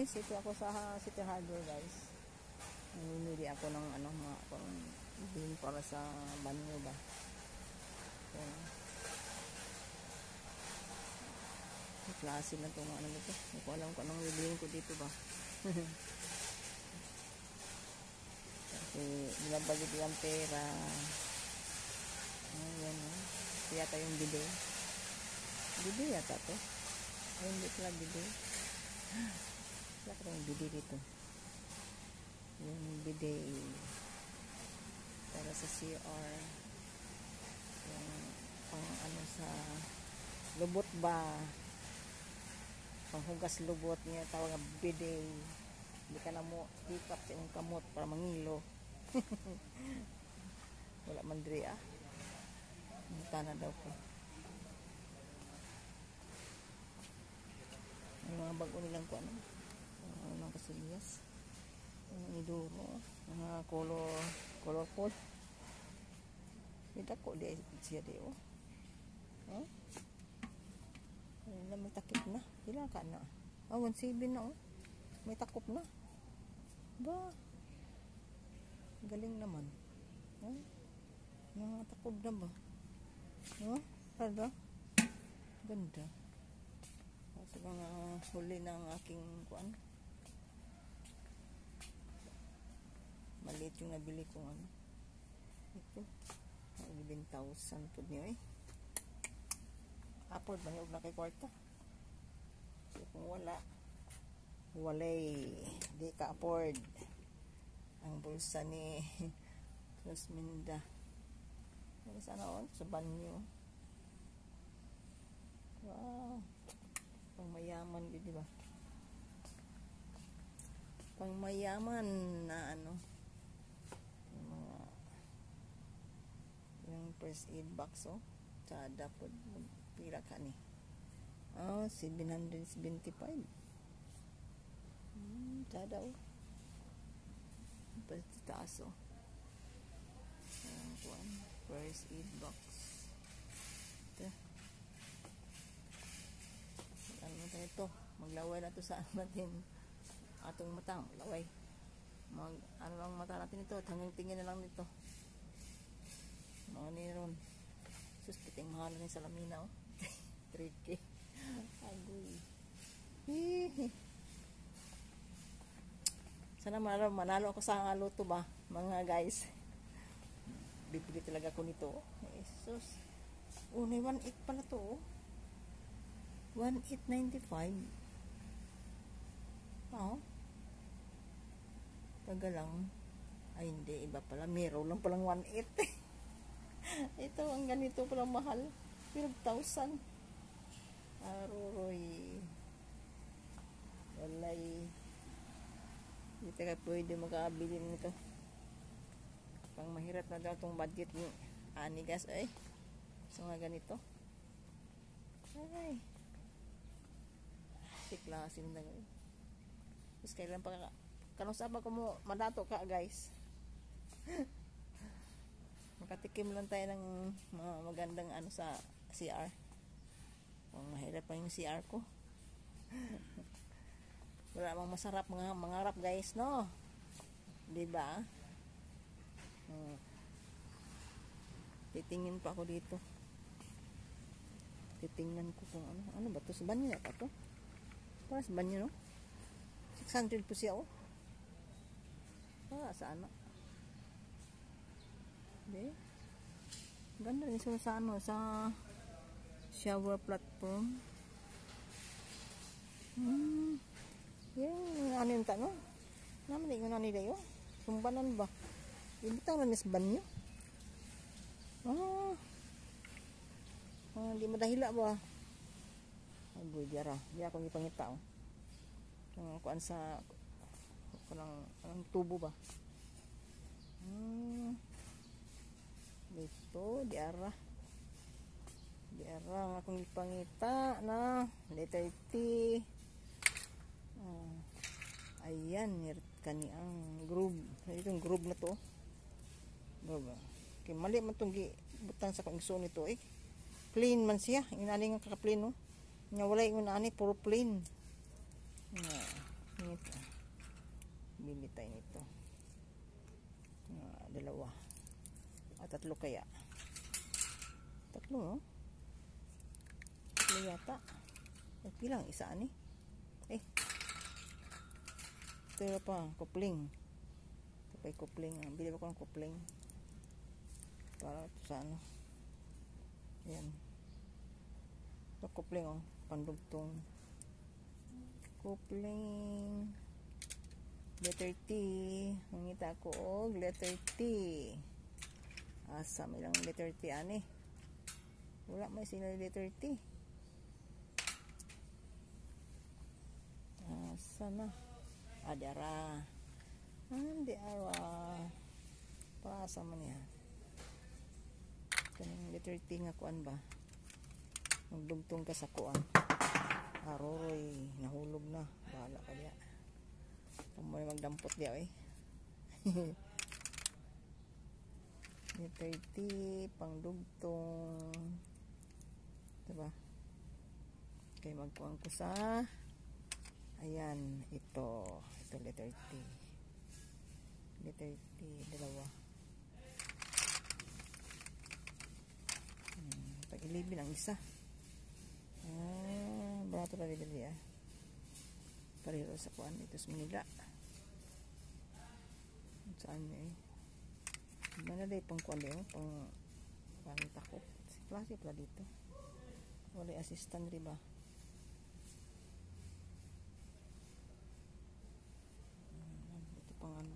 guys, ito ako sa City Hardware guys. Namimili ako ng ano, mga bilhin para sa banyo ba. So, may klase na itong ano nito. Hindi ko alam kung anong bibilhin ko dito ba. Kasi nilabagit yung pera. Ayan o. Ito yata yung bide. Bide yata to. Ay, hindi pala bide. Wala ka yung bide dito. Yung bide para sa CR. Yung pang ano sa lubot ba. Panghugas lubot niya. Tawag nga bide. Hindi ka na mo hikap sa yung kamot para mangilo. Wala mandri ah. Punta na daw ko. Ang mga bago nilang ko ano. Ang kasiliyas. Ang iduro. Mga colorful. Hindi ko di siya di oh. Huh? May takip na. Ilang ka na. 1.7 na oh. May takop na. Ba? Galing naman. Huh? Nangatakod na ba? Huh? Pada? Ganda. Kasi mga huli ng aking kuan. Maliit yung nabili kong ano. Ito. 11,000 po niyo eh. Upward ba niyo na kay kwarta? So kung wala, walay. Di ka afford. Ang bulsa ni Rosminda. Sana on sa banyo. Wow. Pangmayaman di ba? Pangmayaman na ano. Yung mga yung first aid box oh. Tsada po pira ka ni. 775. Tsada oh. Taas oh. First aid box. Ito. Ano natin ito? Maglaway na ito sa natin. Atong mata. Maglaway. Ano lang mata natin ito. Hanggang tingin na lang nito. Mga niron. Sus, kiting mahal na yung salamina oh. 3K. Agoy. Hihi. Sana manalo ako sa luto ba, mga guys. Bibili talaga ako nito. Jesus. May 1.8 pala to. 1.895. Taga lang. Ay hindi, iba pala. Meron lang palang 1.8. Ito, ang ganito palang mahal. 12,000. Aroy. Walay. Hindi tayo pwede makabili nito. Pang mahirap na daw itong budget ni Anigas ay. So nga ganito. Ay. Siklasin na ngayon. Tapos kailan pa kanusapa ko mo madato ka guys. Makatikim lang tayo ng mga magandang ano sa CR. Pang mahirap pa yung CR ko. Wala mang masarap mga mangarap guys no. Diba? Titingin pa ako dito. Titingnan ko kung ano ba to sa banyo pa to. Para sa banyo no. 600 po siya oh. Para sa ano? Di. Ganda rin sa ano sa shower platform. Yung ano yung tanong? Naman yung ano nila yun? Sumbanan ba? Ibutang na sa banyo. Di madahila ba? Agoy, diara. Di ako ipangita oh. Kuan sa anong tubo ba? Dito, diara. Diara ang akong ipangita na letter T. Ayan, kani ang groove. Itong groove na to. Groove. Okay, mali man itong butang sa kong iso nito eh. Plain man siya. Inaling ang kaka-plain no. Nga wala yung ani, puro plain. ito. Bili tayo nito. Dalawa. Tatlo kaya. Tatlo, no? Tatlo yata. Pilang isa ani? Ito pa, kupling. Ito pa yung kupling. Bili ko ng kupling. Para ito sa ano. Ayan. Ito kupling, oh. Pandugtong. Kupling. Letter T. Mangita ko, oh. Letter T. Asa, may lang letter T, ani. Wala may sila letter T. Asa na. Adara. Andi ara. Paasa man niya. Kanang letter T nga kuan ba? Magdugtong ka sa kuan. Aroroy, nahulog na. Bahala ka diya. Kamo na magdampot diya, eh. Letter T, pangdugtong. Diba? Okay, magkuhan ko sa ayan, ito letter T. Letter T, dalawa. Pag-ilibin ang isa. Barato na rin dali, Pariro sa kuan ito sa Manila. Saan niya, Mana day pang kuan diyo, pang takot. Klase pala dito. Wala assistant rin ba? Ito pang ano.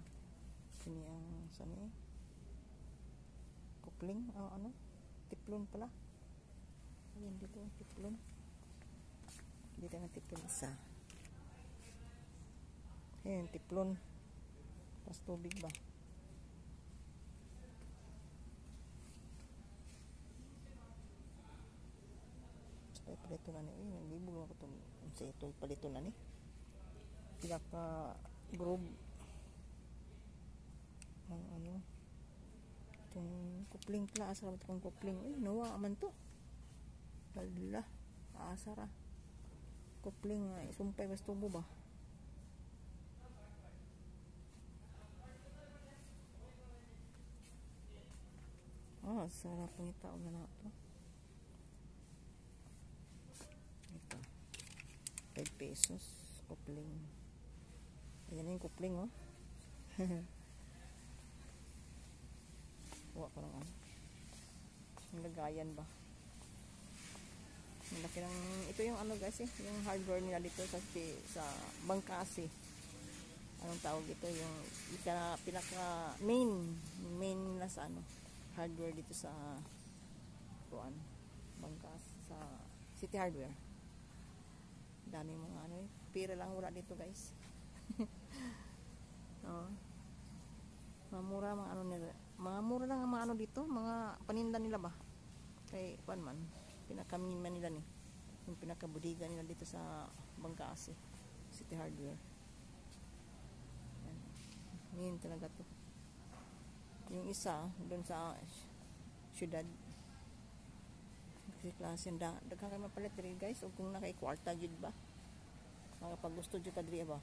Kini ang sani. Kupling, ano? Tiplon pala. Ayan dito, tiplon. Dito ang tiplon isa. Ayan, tiplon. Tapos tubig ba? Palito na ni, nagbibulong ako itong sa itong palito na ni. Pinaka groove ang ano itong kupling pala, asara itong kupling, nawa man to. Hala, asara kupling, sumpay mas tubo ba? Sarap ng itao na na ito. 5 pesos kupling. Ayan yung kupling, oh. Huwag ko lang ano. Yung lagayan ba? Malaki ng, ito yung ano guys, yung hardware nila dito sa Bangkasi. Anong tawag ito? Yung pinaka main na sa ano, hardware dito sa Kuan, Bangkasi, sa City Hardware. Dami mga ano, pira lang wala dito guys. Mamura mga ano nila, mga mura lang ang mga ano dito, mga paninda nila ba, kay kuan man, pinakamiman nila ni, yung pinakabudiga nila dito sa Bangkasi City Hardware. Yan talaga to. Yung isa doon sa syudad, kasi klase daghang kay mapalit diri guys, ug kung nakay kwarta jud ba, pag gusto jud ka diri ba.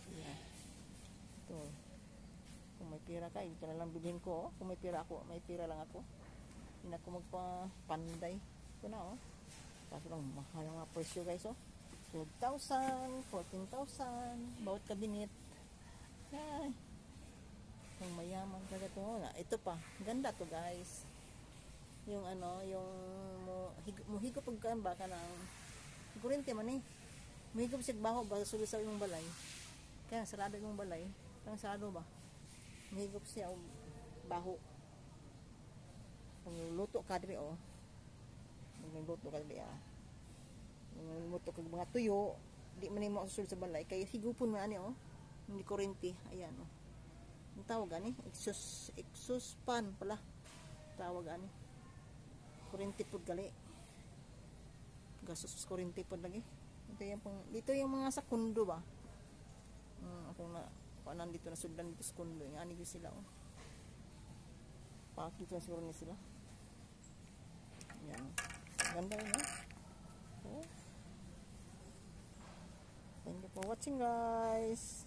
Yeah. Ito, kung may pira ka, ito na lang bilhin ko, kung may pira ako, may pira lang ako, hindi na ako magpapanday. Ito na, kaso lang mahal nga presyo guys, 12,000, 14,000 bawat kabinet. Ay, kung mayaman talaga ito. Ito pa, ganda to guys, yung ano, yung muhigop pagkaan ba ka ng kurente man muhigop siya baho ba sulisaw yung balay, kaya sarado yung balay, parang sarado ba, muhigop siya baho. Kung luto ka diri, luto ka diri, luto ka mga tuyo, di man mo susul sa balay, kaya higupon man ani, hindi kurente. Ayan, ang tawag ani, exhaust fan pala tawag ani, kurente pod gali, gasos kurente pod lagi. Dito yung mga sa kundo ba, ako na panan dito na sudan dito sa kundo, nga ani sila, pakit na siguro ni sila. Yan, ganda rin, thank you. for watching guys.